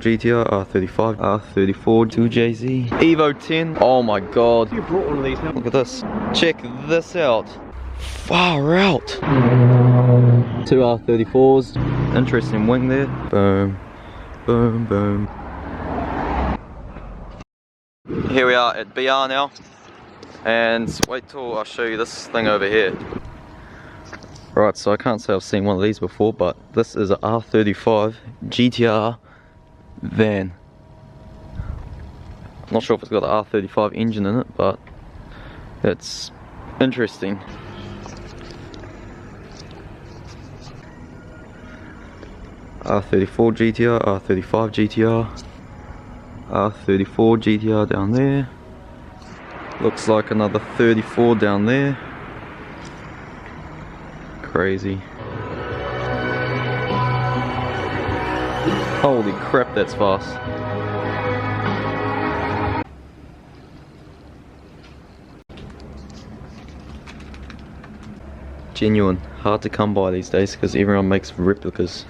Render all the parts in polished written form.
GTR, R35, R34, 2JZ, Evo 10. Oh my god. You brought one of these now. Look at this. Check this out. Far out. Two R34s. Interesting wing there. Boom. Boom, boom. Here we are at BR now. And wait till I show you this thing over here. Right, so I can't say I've seen one of these before, but this is a R35 GTR van. I'm not sure if it's got an R35 engine in it, but it's interesting. R34 GTR, R35 GTR, R34 GTR down there. Looks like another 34 down there. Crazy. Holy crap, that's fast. Genuine. Hard to come by these days because everyone makes replicas.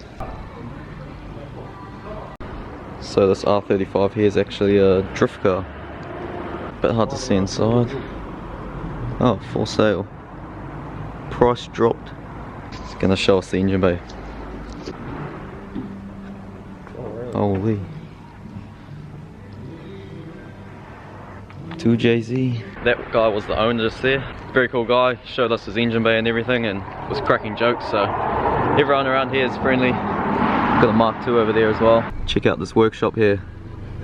So this R35 here is actually a drift car. Bit hard to see inside. Oh, for sale. Price dropped. It's gonna show us the engine bay. Holy. 2JZ. That guy was the owner just there. Very cool guy. Showed us his engine bay and everything and was cracking jokes. So everyone around here is friendly. Got a Mark II over there as well. Check out this workshop here.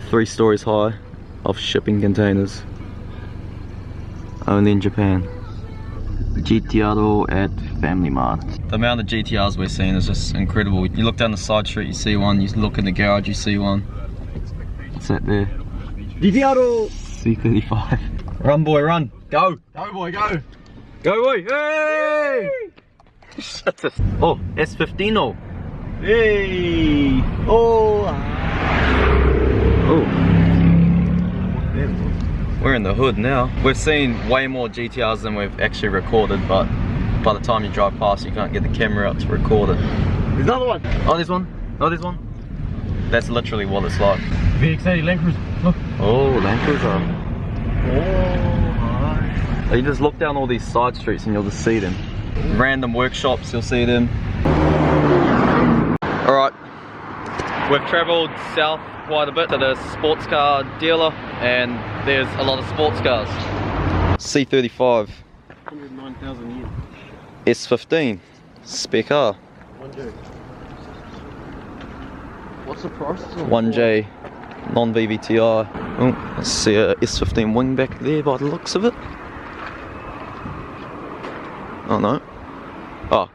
3 stories high of shipping containers. Only in Japan. GTR at Family Mart. The amount of GTRs we're seeing is just incredible. You look down the side street, you see one. You look in the garage, you see one. What's that there? GTR! C35. Run boy, run. Go! Go boy, go! Go boy! Hey! Shut this. Oh, S15. Hey! Oh! Oh. We're in the hood now. We've seen way more GTRs than we've actually recorded, but by the time you drive past, you can't get the camera out to record it. There's another one! Oh, there's one. Oh, there's one. That's literally what it's like. VX80 Land Cruiser. Look. Oh, Land Cruiser. Oh, You just look down all these side streets and you'll just see them. Random workshops, you'll see them. Alright, we've travelled south quite a bit to the sports car dealer, and there's a lot of sports cars. C35. 109,000 years. S15. Spec car. 1J. What's the price? 1J. Non-VVTI. Oh, let's see a S15 wing back there by the looks of it. Oh no. Oh,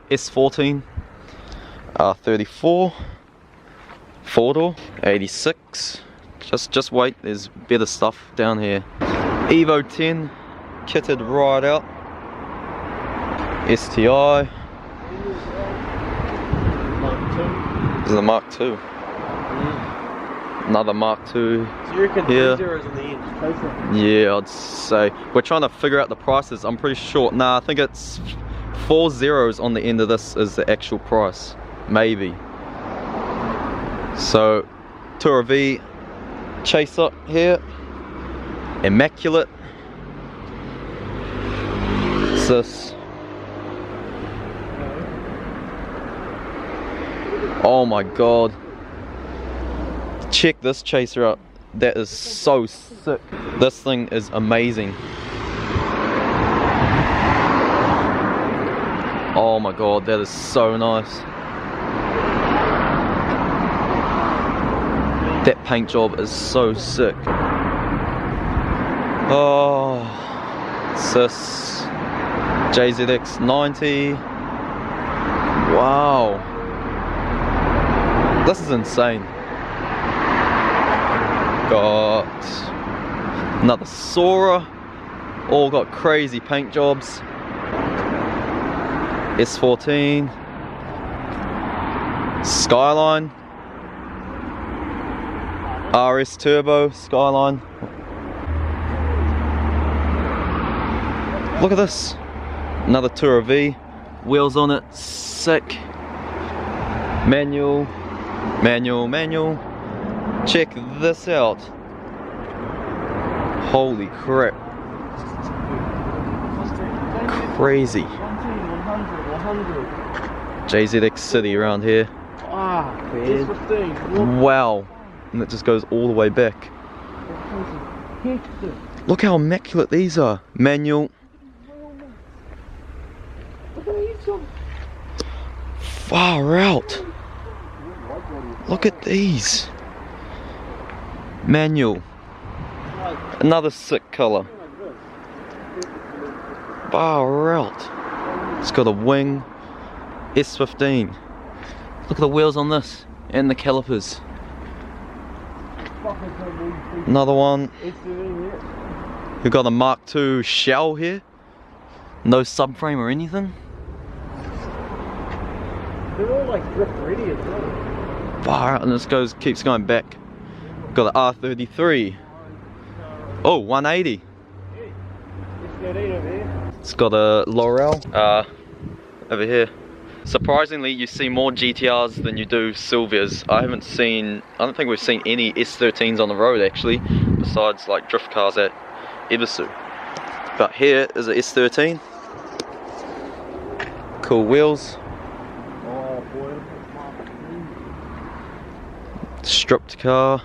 S14. R34. 4-door. 86. Just wait, there's better stuff down here. Evo 10. Kitted right out. STI. This is a Mark II. Another Mark II. So you reckon here. 3 zeros on the end? Closer. Yeah, I'd say. We're trying to figure out the prices. I'm pretty sure. Nah, I think it's 4 zeros on the end of this is the actual price. Maybe. So, Tourer V Chaser here. Immaculate. What's this? Oh my god. Check this Chaser out. That is so sick. This thing is amazing. Oh my god, that is so nice. That paint job is so sick. Oh, it's this JZX 90. Wow. This is insane. Got another Sora. All got crazy paint jobs. S14. Skyline. RS Turbo Skyline. Look at this. Another Tourer V. Wheels on it. Sick. Manual. Manual. Manual. Check this out. Holy crap. Crazy. 100. JZX City around here. Ah, it's 15. Wow. And it just goes all the way back. Look how immaculate these are. Manual. Far out. Look at these. Manual. Another sick colour. Far out. It's got a wing. S15. Look at the wheels on this. And the calipers. Another one. We've got a Mark II shell here. No subframe or anything. They're all like drift ready as well. Far out, and this keeps going back. Got the R33. Oh, 180. It's got a L'Oreal over here. Surprisingly, you see more GTRs than you do Silvias. I don't think we've seen any S13s on the road actually, besides like drift cars at Ibisu. But here is a S13. Cool wheels. Oh boy. Stripped car.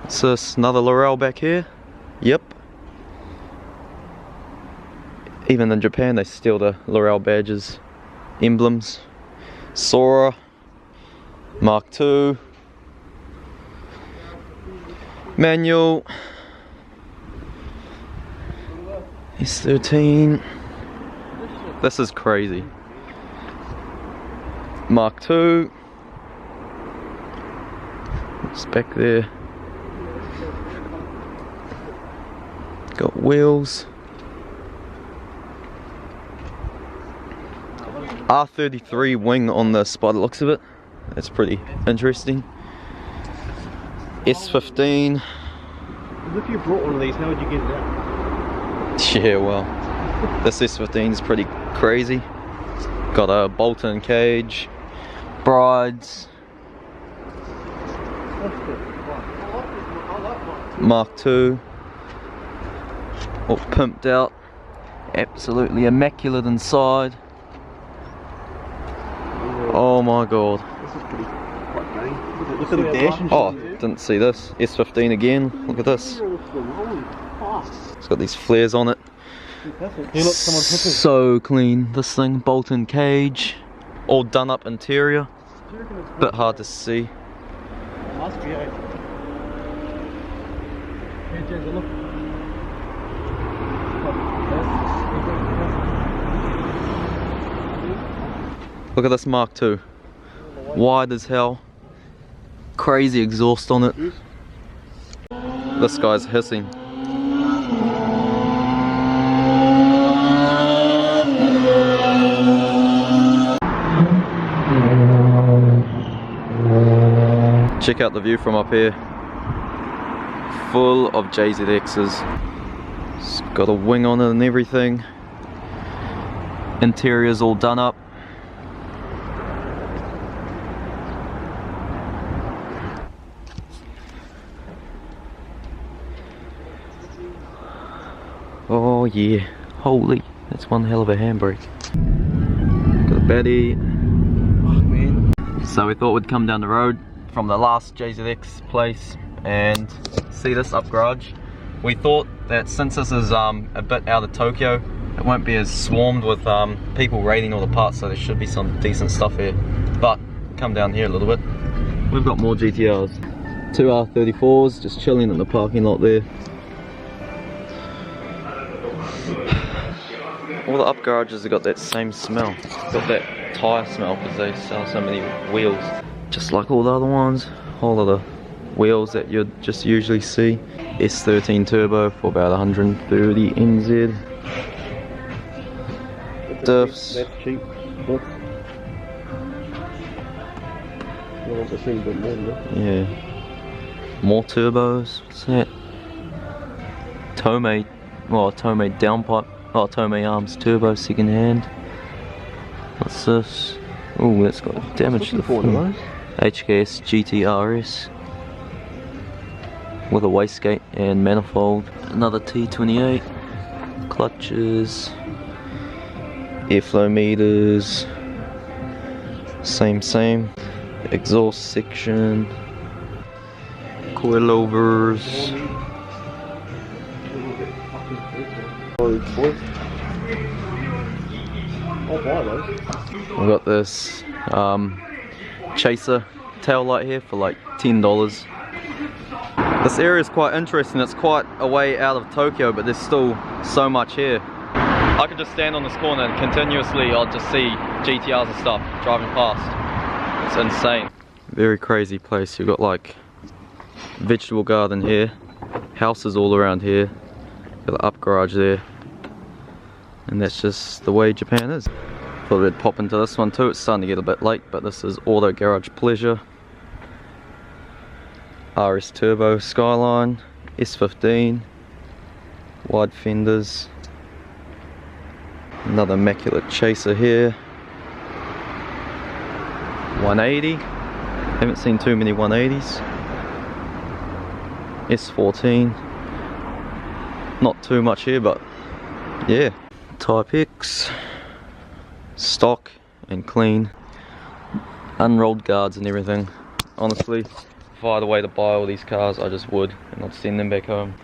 What's this? Another L'Oreal back here? Yep. Even in Japan they steal the L'Oreal badges, emblems. Sora, Mark II, manual, S13. This is crazy. Mark II. It's back there. Got wheels. R33 wing on this by the looks of it. That's pretty interesting. S15. If you brought one of these, how would you get it out? Yeah, well, this S15 is pretty crazy. Got a bolt-in cage, brides, Mark II, all pimped out, absolutely immaculate inside. Oh my god. This is pretty quite bang. Look at the dash and shit. Oh, didn't see this. S15 again. Look at this. It's got these flares on it. So clean. This thing, bolt-in cage, all done up interior. Bit hard to see. Must be, eh? Look at this Mark II. Wide as hell. Crazy exhaust on it. This guy's hissing. Check out the view from up here. Full of JZXs. It's got a wing on it and everything. Interior's all done up. Oh yeah, holy, that's one hell of a handbrake. Got a baddie. Oh, man. So we thought we'd come down the road from the last JZX place and see this up garage. We thought that since this is a bit out of Tokyo, it won't be as swarmed with people raiding all the parts, so there should be some decent stuff here. But come down here a little bit. We've got more GTRs. Two R34s just chilling in the parking lot there. All the up garages have got that same smell. Got that tyre smell because they sell so many wheels. Just like all the other ones. All of the wheels that you'd just usually see. S13 turbo for about 130 NZ. Diffs. That's cheap. Yeah. More turbos. What's that? Tomei. Well, Tomei downpipe. Oh, Tomei arms turbo second hand. What's this? Oh, that's got damage to the floor. HKS GTRS with a wastegate and manifold. Another T28, clutches, airflow meters, same, exhaust section, coilovers. We got this chaser tail light here for like $10. This area is quite interesting. It's quite a way out of Tokyo, but there's still so much here. I could just stand on this corner and continuously I'll just see GTRs and stuff driving past. It's insane. Very crazy place. You've got like vegetable garden here, houses all around here, got the up garage there, and that's just the way Japan is. Thought we'd pop into this one too. It's starting to get a bit late, but this is Auto Garage Pleasure. RS Turbo Skyline, S15, wide fenders. Another immaculate chaser here. 180. Haven't seen too many 180s. S14. Not too much here, but yeah. Type X. Stock and clean. Unrolled guards and everything. Honestly, if I had a way to buy all these cars, I just would, and I'd send them back home.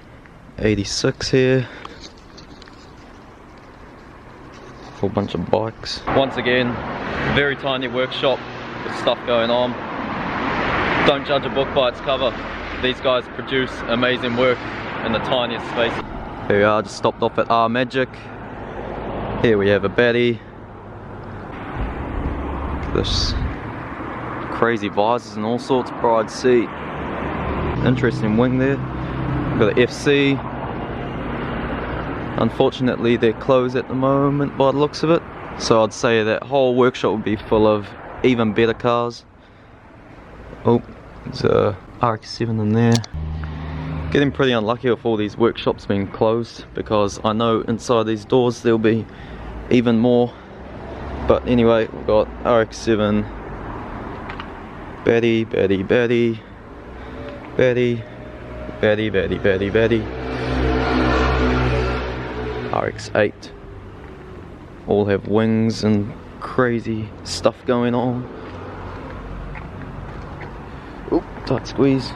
86 here. Whole bunch of bikes. Once again, very tiny workshop with stuff going on. Don't judge a book by its cover. These guys produce amazing work in the tiniest spaces. Here we are, just stopped off at R Magic. Here we have a baddie. This crazy visors and all sorts, bride seat. Interesting wing there. We've got the FC. Unfortunately they're closed at the moment by the looks of it. So I'd say that whole workshop would be full of even better cars. Oh, there's a RX-7 in there. Getting pretty unlucky with all these workshops being closed, because I know inside these doors there'll be even more. But anyway, we've got RX-7, baddie, RX-8. All have wings and crazy stuff going on. Oop, tight squeeze.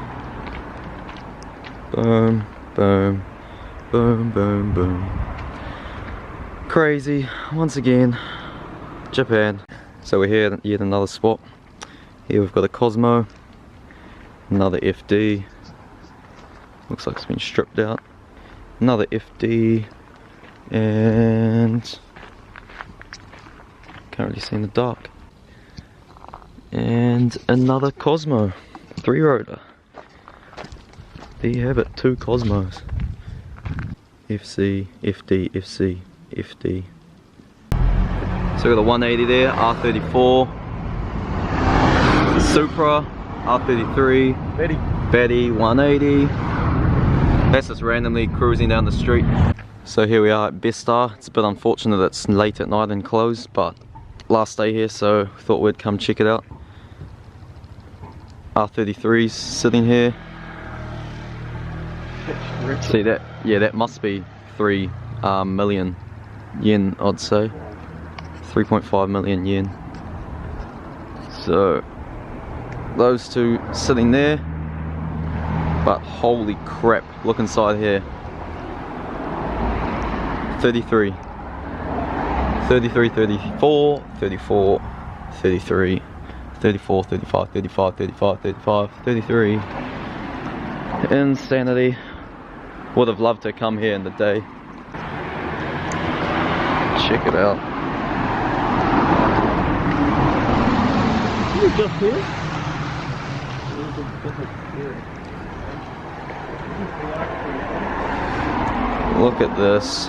Boom, boom, boom, boom, boom. Crazy, once again. Japan. So we're here at yet another spot. Here we've got a Cosmo, another FD, looks like it's been stripped out, another FD, and can't really see in the dark, and another Cosmo, 3-rotor. There you have it, 2 Cosmos. FC, FD, FC, FD. So we've got a 180 there, R34, Supra, R33, Betty 180. That's just randomly cruising down the street. So here we are at Best Star. It's a bit unfortunate that it's late at night and closed, but last day here, so thought we'd come check it out. R33's sitting here. See that? Yeah, that must be 3 million yen, I'd say. 3.5 million yen. So those two sitting there, but holy crap, look inside here. 33, 34, 34, 33, 34, 35, 35, 35, 35, 33. Insanity. Would have loved to come here in the day. Check it out. Just here? Look at this.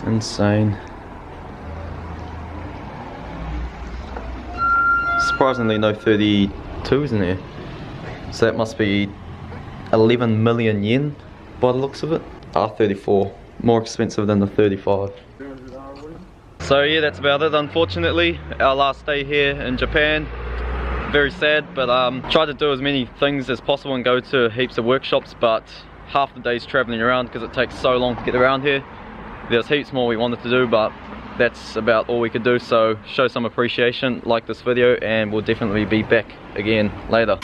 Insane. Surprisingly no 32s in there. So that must be 11 million yen by the looks of it. R34, more expensive than the 35. So yeah, that's about it. Unfortunately, our last day here in Japan. very sad, but tried to do as many things as possible and go to heaps of workshops, but half the day's traveling around because it takes so long to get around here. There's heaps more we wanted to do, but that's about all we could do. So show some appreciation, like this video, and we'll definitely be back again later.